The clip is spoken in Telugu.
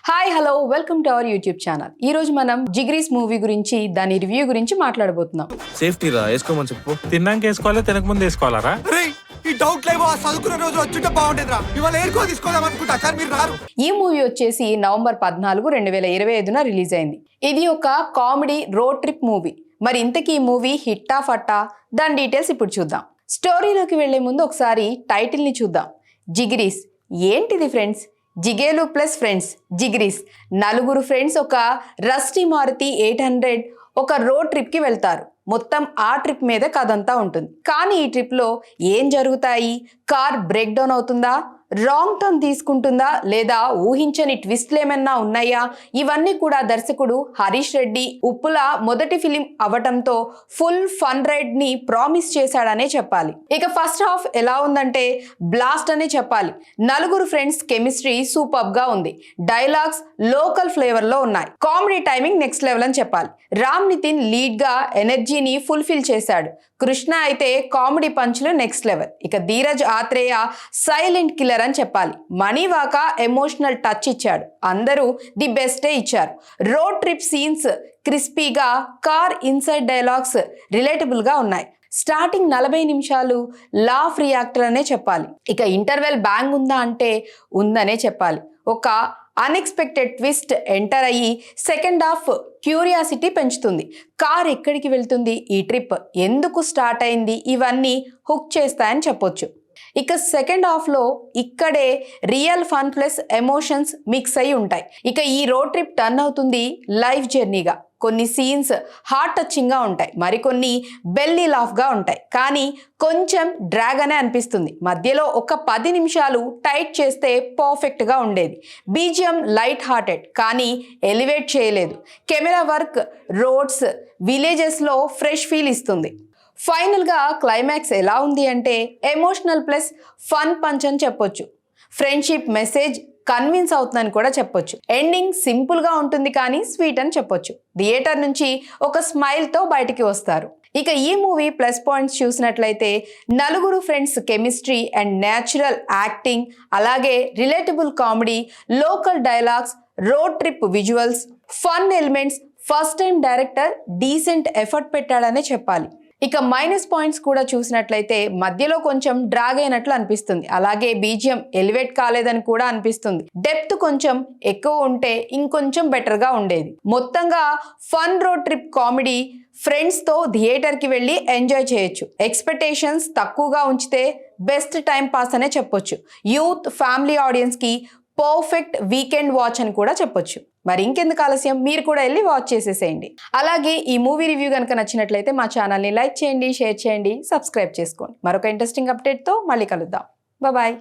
Hi hello welcome to our YouTube channel. ఈ రోజు మనం జిగ్రీస్ మూవీ గురించి దాని రివ్యూ గురించి మాట్లాడబోతున్నాం. సేఫ్టీ రా వేసుకోమని చెప్పు. తిన్నాక వేసుకోవాలి, తినక ముందు వేసుకోవాలరా? ఈ డౌట్ లేవో చదువుకున్న రోజు వచ్చుంటే బాగుండేదిరా. ఇవాళ ఏరుకో తీసుకోదాం అనుకుంటా కానీ మీరు రారు. ఈ మూవీ వచ్చేసి నవంబర్ 14, 2025 రిలీజ్ అయింది. ఇది ఒక కామెడీ రోడ్ ట్రిప్ మూవీ. మరి ఇంతకీ ఈ మూవీ హిట్టా ఫట్టా? దాని డీటెయిల్స్ ఇప్పుడు చూద్దాం. స్టోరీలోకి వెళ్లే ముందు ఒకసారి టైటిల్ ని చూద్దాం. జిగ్రీస్ ఏంటిది ఫ్రెండ్స్? జిగేలు ప్లస్ ఫ్రెండ్స్ జిగ్రీస్. నలుగురు ఫ్రెండ్స్ ఒక రస్టీ మారుతి 800 ఒక రోడ్ ట్రిప్ కి వెళ్తారు. మొత్తం ఆ ట్రిప్ మీద కథంతా ఉంటుంది. కానీ ఈ ట్రిప్ లో ఏం జరుగుతాయి? కార్ బ్రేక్ డౌన్ అవుతుందా, రాంగ్ టర్న్ తీసుకుంటుందా, లేదా ఊహించని ట్విస్ట్లు ఏమన్నా ఉన్నాయా? ఇవన్నీ కూడా దర్శకుడు హరీష్ రెడ్డి ఉప్పుల మొదటి ఫిలిం అవటంతో ఫుల్ ఫన్ రైడ్ ని ప్రామిస్ చేశాడనే చెప్పాలి. ఇక ఫస్ట్ హాఫ్ ఎలా ఉందంటే బ్లాస్ట్ అనే చెప్పాలి. నలుగురు ఫ్రెండ్స్ కెమిస్ట్రీ సూపర్ గా ఉంది. డైలాగ్స్ లోకల్ ఫ్లేవర్ లో ఉన్నాయి. కామెడీ టైమింగ్ నెక్స్ట్ లెవెల్ అని చెప్పాలి. రామ్ నితిన్ లీడ్ గా ఎనర్జీని ఫుల్ఫిల్ చేశాడు. కృష్ణ అయితే కామెడీ పంచ్లు నెక్స్ట్ లెవెల్. ఇక ధీరజ్ ఆత్రేయ సైలెంట్ కిల్లర్ అని చెప్పాలి. మణివాక ఎమోషనల్ టచ్ ఇచ్చాడు. అందరూ ది బెస్టే ఇచ్చారు. రోడ్ ట్రిప్ సీన్స్ క్రిస్పీగా, కార్ ఇన్సైడ్ డైలాగ్స్ రిలేటబుల్ గా ఉన్నాయి. స్టార్టింగ్ 40 నిమిషాలు లాఫ్ రియాక్టర్ అనే చెప్పాలి. ఇక ఇంటర్వెల్ బ్యాంగ్ ఉందా అంటే ఉందనే చెప్పాలి. ఒక అన్ఎక్స్పెక్టెడ్ ట్విస్ట్ ఎంటర్ అయ్యి సెకండ్ హాఫ్ క్యూరియాసిటీ పెంచుతుంది. కార్ ఎక్కడికి వెళ్తుంది, ఈ ట్రిప్ ఎందుకు స్టార్ట్ అయింది, ఇవన్నీ హుక్ చేస్తాయని చెప్పొచ్చు. ఇక సెకండ్ హాఫ్ లో ఇక్కడే real fun plus emotions mix అయి ఉంటాయి. ఇక ఈ రోడ్ ట్రిప్ టర్న్ అవుతుంది లైఫ్ జర్నీగా. కొన్ని సీన్స్ హార్ట్ టచింగ్ గా ఉంటాయి, మరికొన్ని బెల్లీ లాఫ్ గా ఉంటాయి. కానీ కొంచెం డ్రాగ్ అనే అనిపిస్తుంది. మధ్యలో ఒక 10 నిమిషాలు టైట్ చేస్తే పర్ఫెక్ట్ గా ఉండేది. బీజిఎం లైట్ హార్టెడ్ కానీ ఎలివేట్ చేయలేదు. కెమెరా వర్క్ రోడ్స్ విలేజెస్ లో ఫ్రెష్ ఫీల్ ఇస్తుంది. ఫైనల్ గా క్లైమాక్స్ ఎలా ఉంది అంటే ఎమోషనల్ ప్లస్ ఫన్ పంచ్ అని చెప్పొచ్చు. ఫ్రెండ్షిప్ మెసేజ్ కన్విన్స్ అవుతుందని కూడా చెప్పొచ్చు. ఎండింగ్ సింపుల్ గా ఉంటుంది కానీ స్వీట్ అని చెప్పొచ్చు. థియేటర్ నుంచి ఒక స్మైల్ తో బయటికి వస్తారు. ఇక ఈ మూవీ ప్లస్ పాయింట్స్ చూసినట్లయితే నలుగురు friends chemistry and natural acting, అలాగే relatable comedy, local dialogues, road trip visuals, fun elements. First time director decent effort పెట్టాడనే చెప్పాలి. ఇక మైనస్ పాయింట్స్ కూడా చూసినట్లయితే మధ్యలో కొంచెం డ్రాగ్ అయినట్లు అనిపిస్తుంది. అలాగే బీజిఎం ఎలివేట్ కాలేదని కూడా అనిపిస్తుంది. డెప్త్ కొంచెం ఎక్కువ ఉంటే ఇంకొంచెం బెటర్ గా ఉండేది. మొత్తంగా fun road trip comedy. Friends తో థియేటర్ కి వెళ్ళి ఎంజాయ్ చేయొచ్చు. ఎక్స్పెక్టేషన్స్ తక్కువగా ఉంచితే బెస్ట్ టైం పాస్ అనే చెప్పొచ్చు. యూత్ ఫ్యామిలీ ఆడియన్స్ కి పర్ఫెక్ట్ వీకెండ్ వాచ్ అని కూడా చెప్పొచ్చు. మరి ఇంకెందుకు ఆలస్యం, మీరు కూడా వెళ్ళి వాచ్ చేసేసేయండి. అలాగే ఈ మూవీ రివ్యూ కనుక నచ్చినట్లయితే మా ఛానల్ని లైక్ చేయండి, షేర్ చేయండి, సబ్స్క్రైబ్ చేసుకోండి. మరొక ఇంట్రెస్టింగ్ అప్డేట్తో మళ్ళీ కలుద్దాం. బాయ్.